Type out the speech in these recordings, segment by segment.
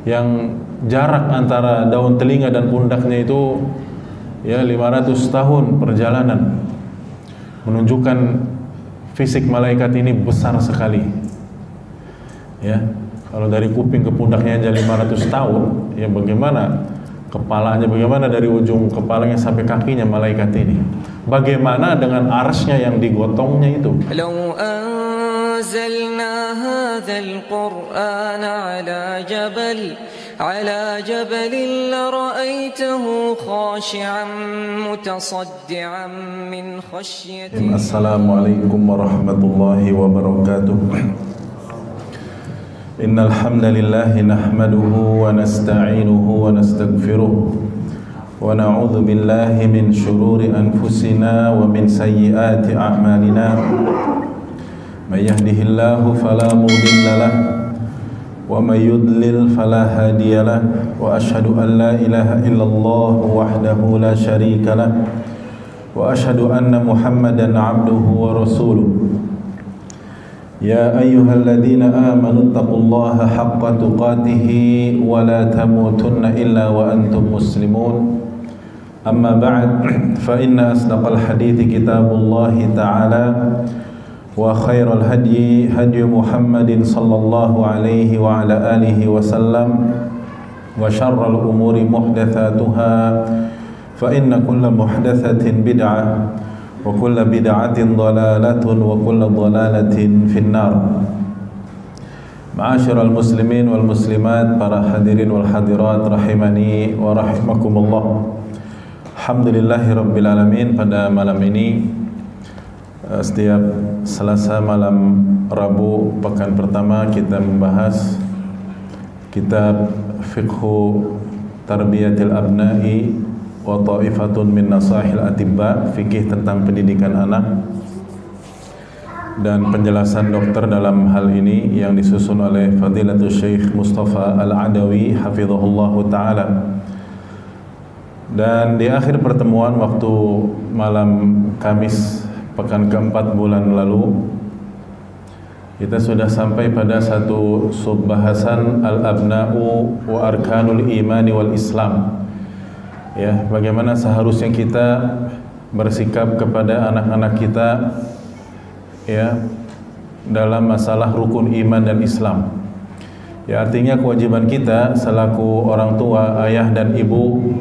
yang jarak antara daun telinga dan pundaknya itu ya 500 tahun perjalanan, menunjukkan fisik malaikat ini besar sekali. Ya, kalau dari kuping ke pundaknya aja 500 tahun, ya bagaimana kepalanya, bagaimana dari ujung kepalanya sampai kakinya malaikat ini? Bagaimana dengan arsy-nya yang digotongnya itu? Lau anzalna hadzal Qur'ana ala jabalin la ra'aitahu khashi'an mutasaddian min khasyatillah. Assalamualaikum warahmatullahi wabarakatuh. Innal hamdalillah nahmaduhu wa nasta'inuhu wa nastaghfiruh wa na'udzu billahi min shururi anfusina wa min sayyiati a'malina. May yahdihillahu fala mudilla lahu wa may yudlil fala hadiya lahu wa asyhadu an la ilaha illallah wahdahu la syarika lahu wa asyhadu anna Muhammadan 'abduhu wa rasuluh. Ya ayyuhalladzina amanu taqullaha haqqa tuqatih wa la tamutunna illa wa antum muslimun. Amma ba'd, fa inna asdaqal hadithi kitabullahi ta'ala wa khairal hadyi hadyu Muhammadin sallallahu alaihi wa ala alihi wa sallam wa syarral umuri muhdatsatuha fa inna kulla muhdatsatin bid'ah wa kullu bid'atin dhalalatun wa kullu dhalalatin finnar. Ma'asyiral muslimin wal muslimat, para hadirin wal hadirat rahimani wa rahimakumullah. Alhamdulillahirabbil alamin. Pada malam ini, setiap Selasa malam Rabu pekan pertama, kita membahas kitab Fiqhu Tarbiyatil Abna'i wa ta'ifatun min nasahil atibba, fikih tentang pendidikan anak dan penjelasan dokter dalam hal ini yang disusun oleh Fadilatul Syekh Mustafa Al-Adawi hafizahullahu ta'ala. Dan di akhir pertemuan waktu malam Kamis pekan keempat bulan lalu, kita sudah sampai pada satu subbahasan al-abna'u wa arkanul imani wal islam. Ya, bagaimana seharusnya kita bersikap kepada anak-anak kita ya dalam masalah rukun iman dan Islam. Ya, artinya kewajiban kita selaku orang tua, ayah dan ibu,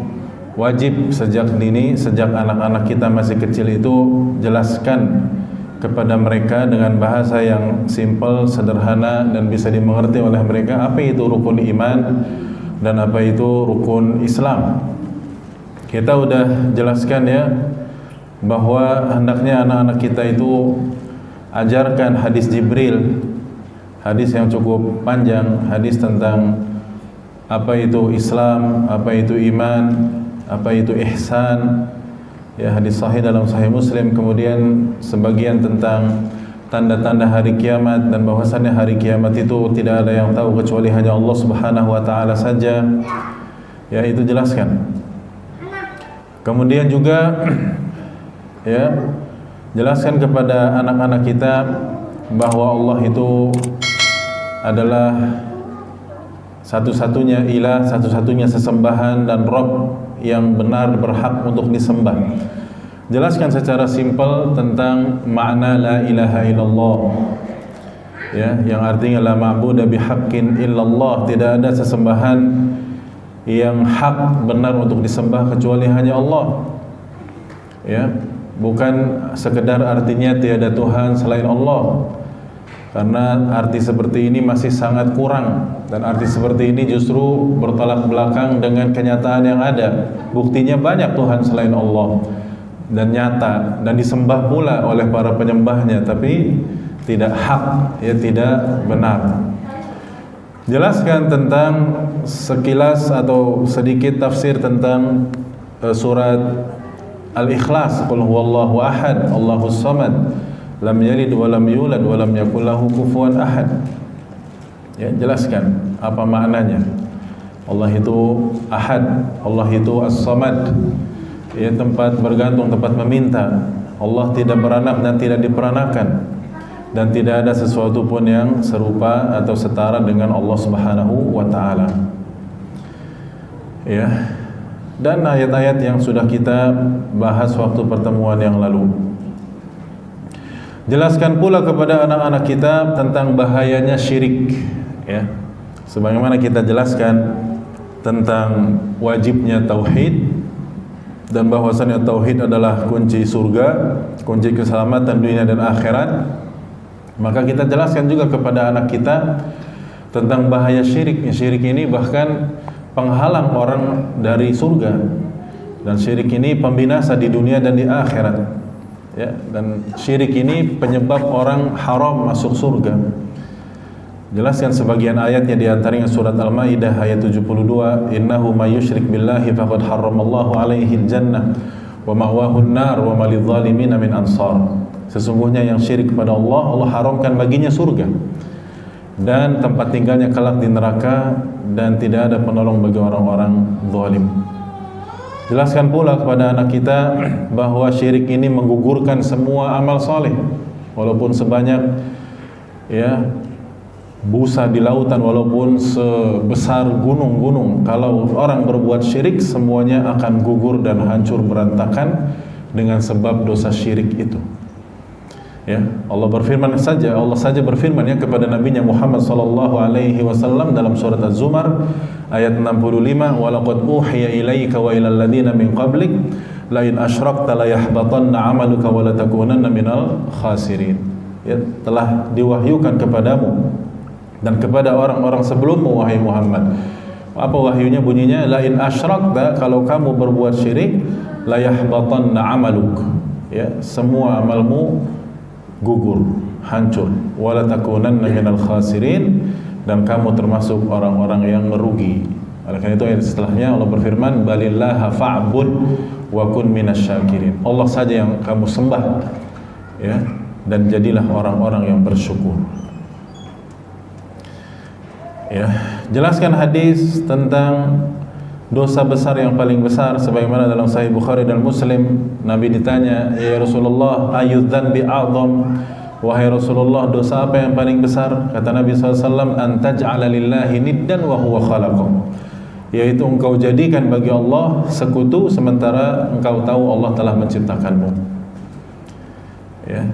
wajib sejak dini, sejak anak-anak kita masih kecil itu jelaskan kepada mereka dengan bahasa yang simpel, sederhana dan bisa dimengerti oleh mereka apa itu rukun iman dan apa itu rukun Islam. Kita udah jelaskan ya bahwa hendaknya anak-anak kita itu ajarkan hadis Jibril, hadis yang cukup panjang, hadis tentang apa itu Islam, apa itu iman, apa itu ihsan, ya hadis sahih dalam Sahih Muslim. Kemudian sebagian tentang tanda-tanda hari kiamat dan bahwasannya hari kiamat itu tidak ada yang tahu kecuali hanya Allah Subhanahu wa taala saja. Ya, itu jelaskan. Kemudian juga ya jelaskan kepada anak-anak kita bahwa Allah itu adalah satu-satunya ilah, satu-satunya sesembahan dan Rabb yang benar berhak untuk disembah. Jelaskan secara simpel tentang makna la ilaha illallah, ya, yang artinya la ma'budu bihaqqin illallah, tidak ada sesembahan yang hak benar untuk disembah kecuali hanya Allah. Ya, bukan sekedar artinya tiada Tuhan selain Allah, karena arti seperti ini masih sangat kurang dan arti seperti ini justru bertolak belakang dengan kenyataan yang ada. Buktinya banyak Tuhan selain Allah dan nyata dan disembah pula oleh para penyembahnya, tapi tidak hak, ya, tidak benar. Jelaskan tentang sekilas atau sedikit tafsir tentang surat Al-Ikhlas, Qul huwallahu ahad, Allahus samad, lam yalid wa lam yulad wa lam yakul lahu kufuwan ahad. Ya, jelaskan apa maknanya. Allah itu ahad, Allah itu as-samad, ya, tempat bergantung, tempat meminta. Allah tidak beranak dan tidak diperanakan, dan tidak ada sesuatu pun yang serupa atau setara dengan Allah Subhanahu wa ta'ala. Ya. Dan ayat-ayat yang sudah kita bahas waktu pertemuan yang lalu. Jelaskan pula kepada anak-anak kita tentang bahayanya syirik, ya. Sebagaimana kita jelaskan tentang wajibnya tauhid dan bahwasanya tauhid adalah kunci surga, kunci keselamatan dunia dan akhirat. Maka kita jelaskan juga kepada anak kita tentang bahaya syirik. Syirik ini bahkan penghalang orang dari surga, dan syirik ini pembinasa di dunia dan di akhirat, ya. Dan syirik ini penyebab orang haram masuk surga. Jelaskan sebagian ayatnya, di antaranya surat Al-Maidah ayat 72, innahu may yusyrik billahi faqad harramallahu alaihi al-jannah wa ma'wahu an-nar wa ma lidh-dhalimin min ansar. Sesungguhnya yang syirik kepada Allah, Allah haramkan baginya surga dan tempat tinggalnya kelak di neraka, dan tidak ada penolong bagi orang-orang zalim. Jelaskan pula kepada anak kita bahwa syirik ini menggugurkan semua amal saleh, walaupun sebanyak, ya, busa di lautan, walaupun sebesar gunung-gunung. Kalau orang berbuat syirik, semuanya akan gugur dan hancur berantakan dengan sebab dosa syirik itu. Ya, Allah saja berfirman ya kepada nabinya Muhammad sallallahu alaihi wasallam dalam surat Az-Zumar ayat 65, wa laqad uhiya ilaika wa ilal ladzina min qablik la in asyrakta la yahbatanna 'amaluka wa la takunanna minal khasirin. Ya, telah diwahyukan kepadamu dan kepada orang-orang sebelummu wahai Muhammad. Apa wahyunya? Bunyinya la in asyrakta, kalau kamu berbuat syirik, la yahbatanna 'amaluk, ya, semua amalmu gugur, hancur, wala takunanna minal khasirin, dan kamu termasuk orang-orang yang merugi. Oleh karena itu ayat setelahnya Allah berfirman, balillaha fa'bud wa kun minasyakirin. Allah saja yang kamu sembah, ya, dan jadilah orang-orang yang bersyukur. Ya, jelaskan hadis tentang dosa besar yang paling besar, sebagaimana dalam Sahih Bukhari dan Muslim. Nabi ditanya, ya Rasulullah, ayu dzanbi a'zam, wahai Rasulullah, dosa apa yang paling besar? Kata Nabi SAW, an taj'ala lillahi niddan wa huwa khalaqakum, yaitu engkau jadikan bagi Allah sekutu sementara engkau tahu Allah telah menciptakanmu. Ya.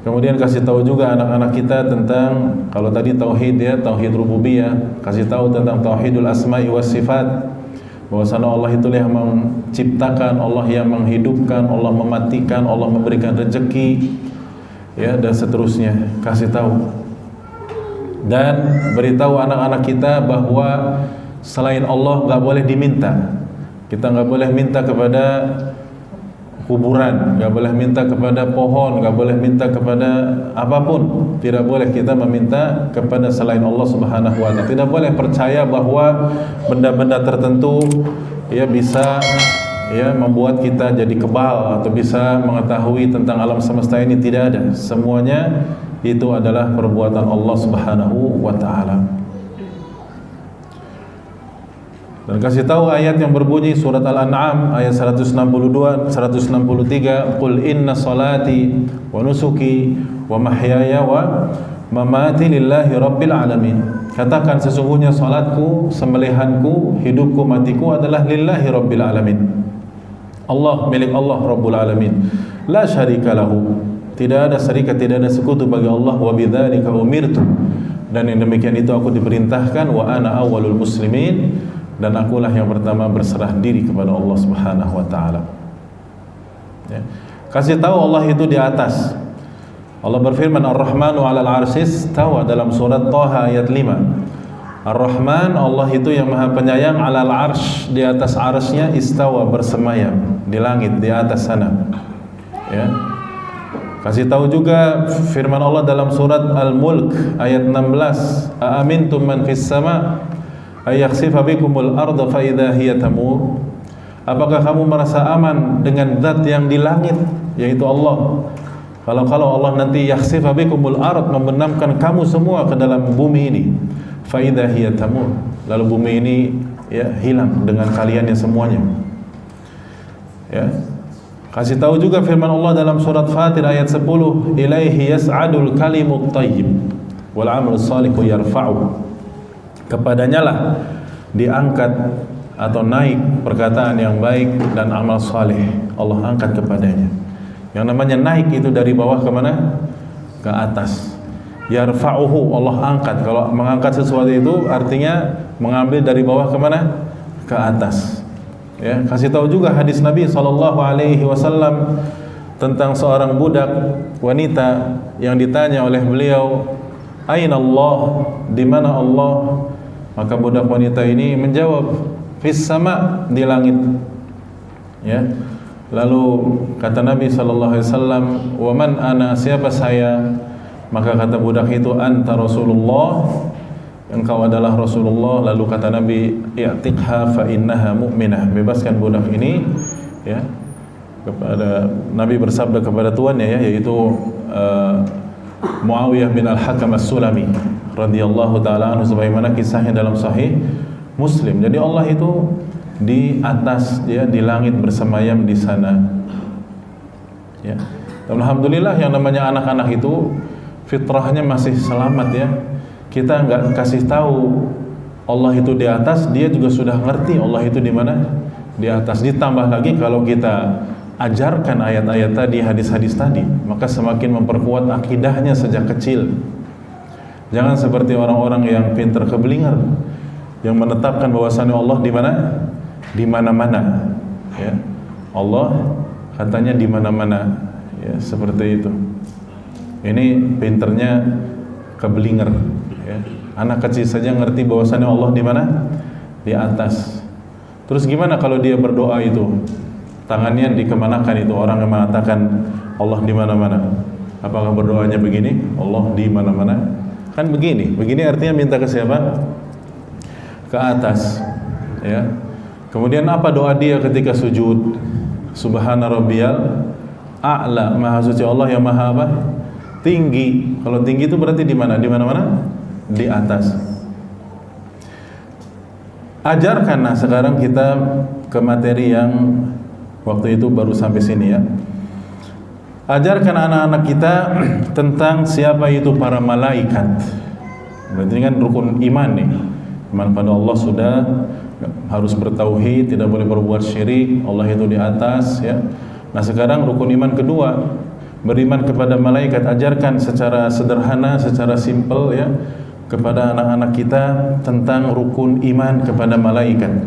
Kemudian kasih tahu juga anak-anak kita tentang, kalau tadi tauhid, ya, tauhid rububiyah, kasih tahu tentang tauhidul asma'i was sifat, bahwasanya Allah itulah yang menciptakan, Allah yang menghidupkan, Allah mematikan, Allah memberikan rezeki, ya, dan seterusnya. Kasih tahu dan beritahu anak-anak kita bahwa selain Allah nggak boleh diminta. Kita nggak boleh minta kepada kuburan, nggak boleh minta kepada pohon, nggak boleh minta kepada apapun. Tidak boleh kita meminta kepada selain Allah Subhanahu wa ta'ala. Tidak boleh percaya bahwa benda-benda tertentu, ya, bisa, ya, membuat kita jadi kebal atau bisa mengetahui tentang alam semesta ini. Tidak ada. Semuanya itu adalah perbuatan Allah Subhanahu wa ta'ala. Dan kasih tahu ayat yang berbunyi surat Al-An'am ayat 162 163, qul inna salati wa nusuki wa mahyaya wa mamati lillahi rabbil alamin. Katakan, sesungguhnya salatku, sembelihanku, hidupku, matiku adalah lillahi rabbil alamin. Allah, milik Allah Rabbul alamin. La syarika lahu, tidak ada syarikat, tidak ada sekutu bagi Allah. Wa bidzalika umirtu, dan yang demikian itu aku diperintahkan. Wa ana awwalul muslimin, dan akulah yang pertama berserah diri kepada Allah Subhanahu wa ta'ala. Ya. Kasih tahu Allah itu di atas. Allah berfirman, Ar-Rahmanu 'alal 'arsy istawa, dalam surat Thaha ayat 5. Ar-Rahman, Allah itu yang Maha Penyayang, 'alal 'arsy, di atas 'arsy-Nya, istawa, bersemayam di langit, di atas sana. Ya. Kasih tahu juga firman Allah dalam surat Al-Mulk ayat 16, Aamintum man fis sama' ayakhsifa bikumul arda fa idza hiya tamur. Apakah kamu merasa aman dengan zat yang di langit, yaitu Allah? Kalau Allah nanti yakhsifa bikumul ard, membenamkan kamu semua ke dalam bumi ini, fa idza hiya tamur, lalu bumi ini, ya, hilang dengan kaliannya semuanya. Ya. Kasih tahu juga firman Allah dalam surat Fatir ayat 10, ilaihi yas'adul kalimut thayyib wal 'amalus shalihu yarfa'u. Kepadanya lah diangkat atau naik perkataan yang baik dan amal saleh, Allah angkat kepadanya. Yang namanya naik itu dari bawah ke mana? Ke atas. Yarfa'uhu, Allah angkat. Kalau mengangkat sesuatu itu artinya mengambil dari bawah ke mana? Ke atas. Ya, kasih tahu juga hadis Nabi SAW tentang seorang budak wanita yang ditanya oleh beliau, "Aina Allah?" Di mana Allah? Maka budak wanita ini menjawab, "Fis sama," di langit. Ya. Lalu kata Nabi SAW, "Wa man ana?" Siapa saya? Maka kata budak itu, "Anta Rasulullah." Engkau adalah Rasulullah. Lalu kata Nabi, "I'tiqha fa innaha mu'minah." Bebaskan budak ini, ya. Kepada Nabi bersabda kepada tuannya, ya, yaitu Muawiyah bin Al-Hakam As-Sulami radhiyallahu taala anhu, sebagaimana kisahnya dalam Sahih Muslim. Jadi Allah itu di atas, ya, di langit bersemayam di sana. Ya. Dan alhamdulillah yang namanya anak-anak itu fitrahnya masih selamat, ya. Kita nggak kasih tahu Allah itu di atas, dia juga sudah ngerti Allah itu di mana? Di atas. Ditambah lagi kalau kita ajarkan ayat-ayat tadi, hadis-hadis tadi, maka semakin memperkuat akidahnya sejak kecil. Jangan seperti orang-orang yang pintar keblinger, yang menetapkan bahwasannya Allah di mana? Di mana-mana. Ya. Allah katanya di mana-mana. Ya, seperti itu. Ini pinternya keblinger. Ya. Anak kecil saja ngerti bahwasannya Allah di mana? Di atas. Terus gimana kalau dia berdoa itu? Tangannya dikemanakan itu? Orang yang mengatakan Allah di mana-mana. Apakah berdoanya begini? Allah di mana-mana? Kan begini. Begini artinya minta ke siapa? Ke atas. Ya. Kemudian apa doa dia ketika sujud? Subhana rabbiyal a'la. Maha suci Allah yang maha apa? Tinggi. Kalau tinggi itu berarti di mana? Di mana-mana? Di atas. Ajarkan. Nah, sekarang kita ke materi yang waktu itu baru sampai sini, ya. Ajarkan anak-anak kita tentang siapa itu para malaikat. Berarti ini kan rukun iman nih. Iman pada Allah sudah, harus bertauhid, tidak boleh berbuat syirik, Allah itu di atas, ya. Nah, sekarang rukun iman kedua, beriman kepada malaikat. Ajarkan secara sederhana, secara simpel, ya, kepada anak-anak kita tentang rukun iman kepada malaikat.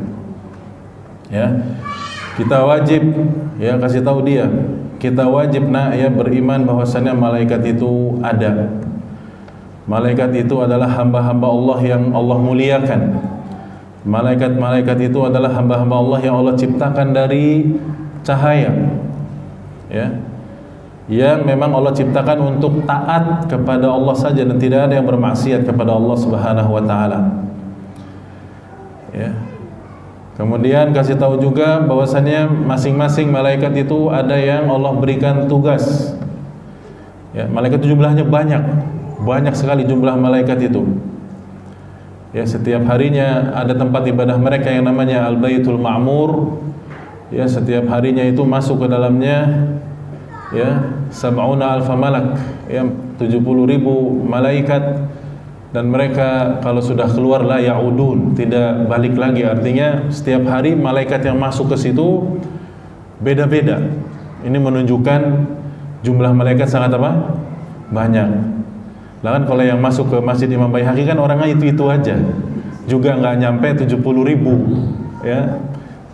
Ya. Kita wajib, ya, kasih tahu dia. Kita wajib, nak, ya, beriman bahwasannya malaikat itu ada. Malaikat itu adalah hamba-hamba Allah yang Allah muliakan. Malaikat-malaikat itu adalah hamba-hamba Allah yang Allah ciptakan dari cahaya, ya, yang memang Allah ciptakan untuk taat kepada Allah saja dan tidak ada yang bermaksiat kepada Allah Subhanahu wa taala. Ya. Kemudian kasih tahu juga bahwasannya masing-masing malaikat itu ada yang Allah berikan tugas. Ya, malaikat itu jumlahnya banyak sekali jumlah malaikat itu. Ya, setiap harinya ada tempat ibadah mereka yang namanya Al-Baitul Ma'mur. Ya, setiap harinya itu masuk ke dalamnya, ya, 70 alfa malak, ya, 70.000 malaikat, dan mereka kalau sudah keluar la ya'udun, tidak balik lagi. Artinya setiap hari malaikat yang masuk ke situ beda-beda. Ini menunjukkan jumlah malaikat sangat apa? Banyak. Lah kan kalau yang masuk ke Masjid Imam Baihaqi kan orangnya itu-itu aja. Juga nggak nyampe 70.000, ya.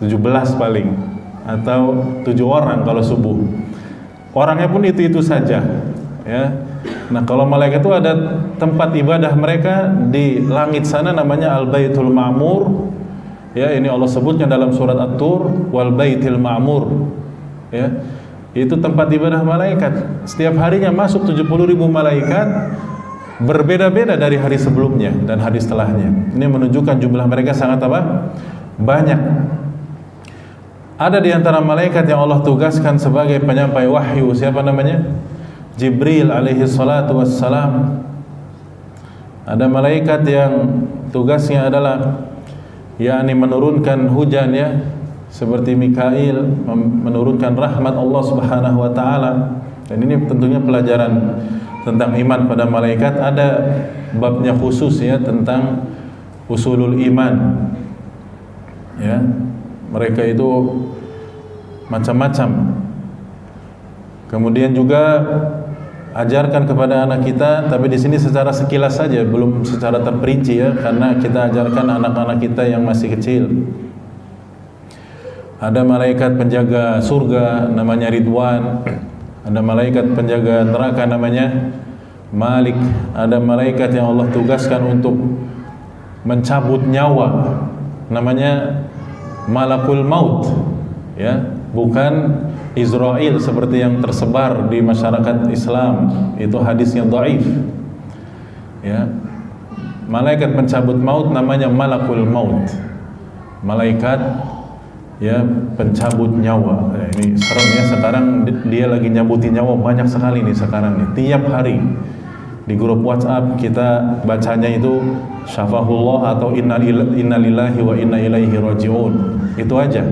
17 paling, atau 7 orang kalau subuh. Orangnya pun itu-itu saja, ya. Nah, kalau malaikat itu ada tempat ibadah mereka di langit sana namanya Al-Baitul Ma'mur. Ya, ini Allah sebutnya dalam surat At-Tur, wal Baitil Ma'mur. Ya. Itu tempat ibadah malaikat. Setiap harinya masuk 70.000 malaikat, berbeda-beda dari hari sebelumnya dan hari setelahnya. Ini menunjukkan jumlah mereka sangat apa? Banyak. Ada di antara malaikat yang Allah tugaskan sebagai penyampai wahyu. Siapa namanya? Jibril alaihi salatu wassalam. Ada malaikat yang tugasnya adalah yakni menurunkan hujan, ya, seperti Mikail menurunkan rahmat Allah Subhanahu wa taala. Dan ini tentunya pelajaran tentang iman pada malaikat. Ada babnya khusus, ya, tentang usulul iman. Ya, mereka itu macam-macam. Kemudian juga ajarkan kepada anak kita, tapi di sini secara sekilas saja, belum secara terperinci ya, karena kita ajarkan anak-anak kita yang masih kecil. Ada malaikat penjaga surga namanya Ridwan, ada malaikat penjaga neraka namanya Malik, ada malaikat yang Allah tugaskan untuk mencabut nyawa namanya Malakul Maut, ya, bukan Israel seperti yang tersebar di masyarakat Islam, itu hadis yang dhaif. Ya. Malaikat pencabut maut namanya Malakul Maut. Malaikat ya pencabut nyawa. Ini serem ya, sekarang dia lagi nyabutin nyawa banyak sekali nih sekarang nih. Tiap hari di grup WhatsApp kita bacanya itu syafahullah atau innalillahi wa inna ilaihi rajiun. Itu aja.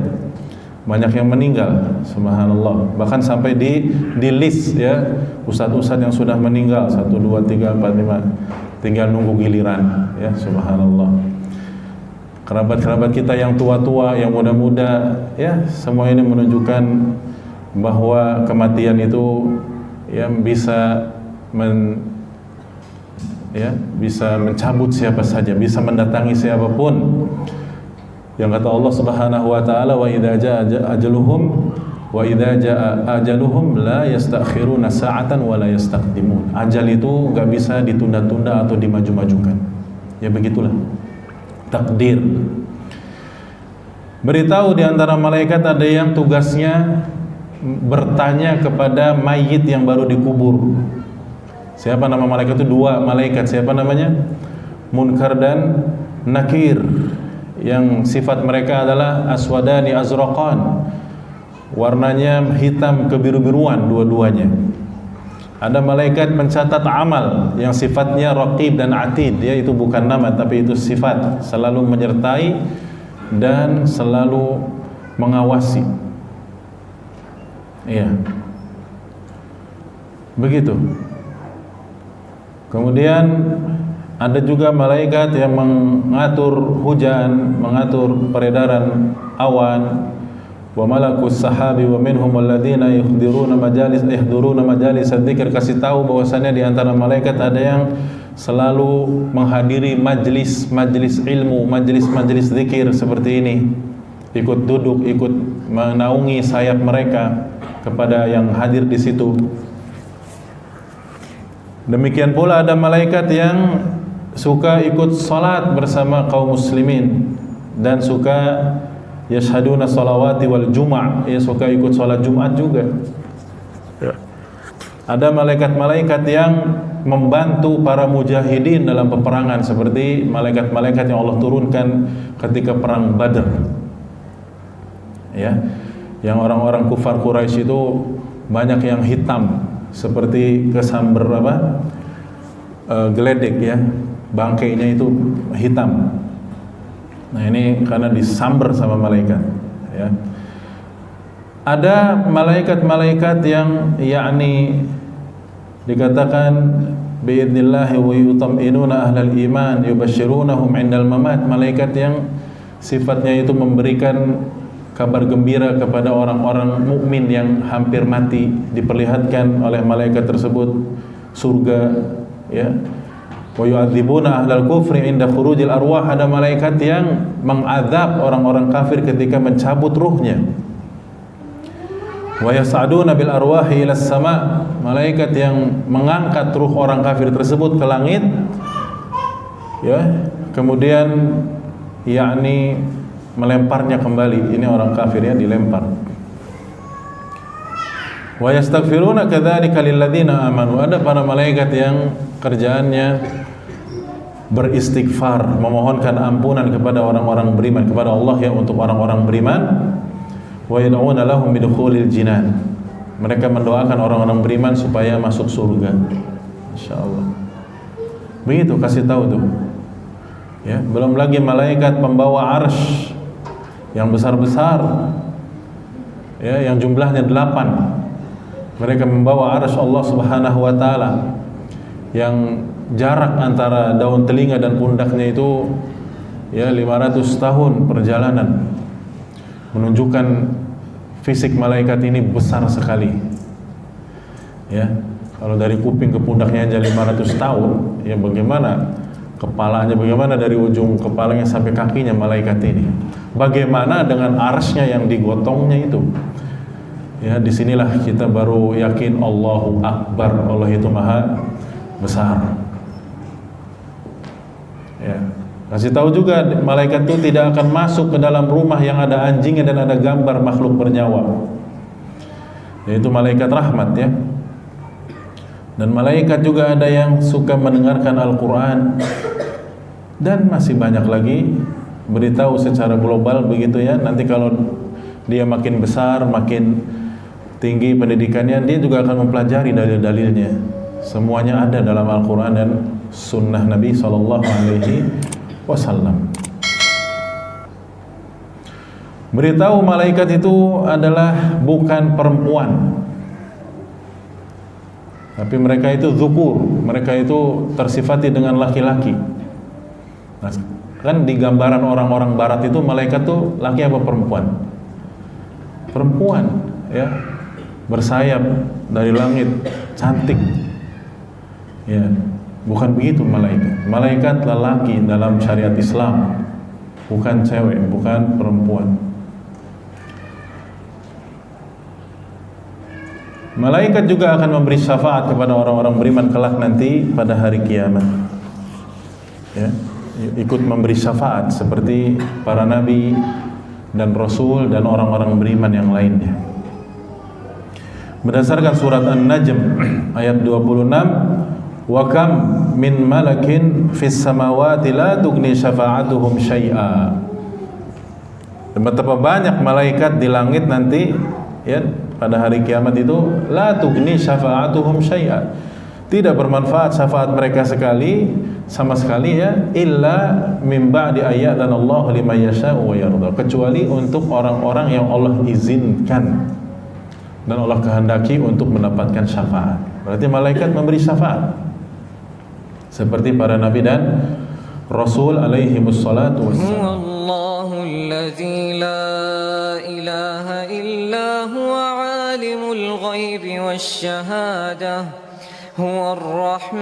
Banyak yang meninggal, subhanallah. Bahkan sampai di list ya, ustadz-ustadz yang sudah meninggal 1 2 3 4 5, tinggal nunggu giliran ya, subhanallah. Kerabat-kerabat kita yang tua-tua, yang muda-muda, ya, semua ini menunjukkan bahwa kematian itu yang bisa bisa mencabut siapa saja, bisa mendatangi siapapun. Yang kata Allah Subhanahu wa taala, wa idza jaa ajaluhum la yastakhiruna sa'atan wa la yastaqdimun. Ajal itu enggak bisa ditunda-tunda atau dimaju-majukan. Ya begitulah takdir. Beritahu di antara malaikat ada yang tugasnya bertanya kepada mayit yang baru dikubur. Siapa nama malaikat itu? 2 malaikat. Siapa namanya? Munkar dan Nakir. Yang sifat mereka adalah aswadani azraqan, warnanya hitam kebiru-biruan dua-duanya. Ada malaikat pencatat amal yang sifatnya raqib dan atid, ya, itu bukan nama tapi itu sifat, selalu menyertai dan selalu mengawasi. Iya. Begitu. Kemudian ada juga malaikat yang mengatur hujan, mengatur peredaran awan. Wa malakus sahabi wa minhum alladziina yahduruna majalis dzikr. Kasih tahu bahwasannya di antara malaikat ada yang selalu menghadiri majlis ilmu, majlis zikir seperti ini. Ikut duduk, ikut menaungi sayap mereka kepada yang hadir di situ. Demikian pula ada malaikat yang suka ikut salat bersama kaum muslimin dan suka yashhaduna salawati wal jum'ah, ya, suka ikut salat Jumat juga. Ya. Ada malaikat-malaikat yang membantu para mujahidin dalam peperangan seperti malaikat-malaikat yang Allah turunkan ketika perang Badr. Ya. Yang orang-orang kufar Quraisy itu banyak yang hitam seperti kesamber geledek, ya. Bangkainya itu hitam. Nah, ini karena disamber sama malaikat, ya. Ada malaikat-malaikat yang yakni dikatakan biidznillah wa yutam'inuna ahlal iman yubasyirunahum 'indal mamat. Malaikat yang sifatnya itu memberikan kabar gembira kepada orang-orang mukmin yang hampir mati, diperlihatkan oleh malaikat tersebut surga, ya. Wa yu'adzibuna ahlal kufri 'inda khurujil arwah. Ada malaikat yang mengazab orang-orang kafir ketika mencabut ruhnya. Wa yas'aduna bil arwahi ila sama. Malaikat yang mengangkat ruh orang kafir tersebut ke langit, ya, kemudian yakni melemparnya kembali. Ini orang kafir, ya, dilempar. Wa yastaghfiruna kadzalika lil ladzina amanu. Ada para malaikat yang kerjaannya beristighfar, memohonkan ampunan kepada orang-orang beriman, kepada Allah, ya, untuk orang-orang beriman. Wa yad'una lahum bidukhulil jinan. Mereka mendoakan orang-orang beriman supaya masuk surga. Insyaallah. Begitu, kasih tahu tuh. Ya, belum lagi malaikat pembawa arsy yang besar-besar, ya, yang jumlahnya 8. Mereka membawa arsy Allah Subhanahu wa taala yang jarak antara daun telinga dan pundaknya itu ya 500 tahun perjalanan, menunjukkan fisik malaikat ini besar sekali. Ya, kalau dari kuping ke pundaknya aja 500 tahun, ya bagaimana kepalanya, bagaimana dari ujung kepalanya sampai kakinya malaikat ini? Bagaimana dengan arsy-nya yang digotongnya itu? Ya, disinilah kita baru yakin Allahu Akbar, Allah itu maha besar. Ya, kasih tahu juga malaikat itu tidak akan masuk ke dalam rumah yang ada anjingnya dan ada gambar makhluk bernyawa, yaitu malaikat rahmat ya. Dan malaikat juga ada yang suka mendengarkan Al-Quran, dan masih banyak lagi beritahu secara global begitu ya. Nanti kalau dia makin besar, makin tinggi pendidikannya, dia juga akan mempelajari dalil-dalilnya. Semuanya ada dalam Al-Quran dan Sunnah Nabi SAW. Beritahu malaikat itu adalah bukan perempuan, tapi mereka itu zukur, mereka itu tersifati dengan laki-laki. Nah, kan di gambaran orang-orang barat itu malaikat itu laki apa perempuan? Perempuan, ya, bersayap dari langit, cantik. Ya, bukan begitu malaikat. Malaikat lelaki dalam syariat Islam, bukan cewek, bukan perempuan. Malaikat juga akan memberi syafaat kepada orang-orang beriman kelak nanti pada hari kiamat. Ya, ikut memberi syafaat seperti para nabi dan rasul dan orang-orang beriman yang lainnya. Berdasarkan surat An-Najm ayat 26, wa kam min malakin fis samawati la tughni syafa'atuhum syai'a. Betapa banyak malaikat di langit nanti ya pada hari kiamat itu, la tughni syafa'atuhum syai'a, tidak bermanfaat syafaat mereka sama sekali ya, illa min ba'di ayyadana Allah liman yasha'u wa yarda, kecuali untuk orang-orang yang Allah izinkan dan Allah kehendaki untuk mendapatkan syafaat. Berarti malaikat memberi syafaat seperti para nabi dan rasul alaihi wassalatu wassalam. Huwallahu alladzi la ilaha illa huwa alimul ghaibi wasyahadah huwar rahman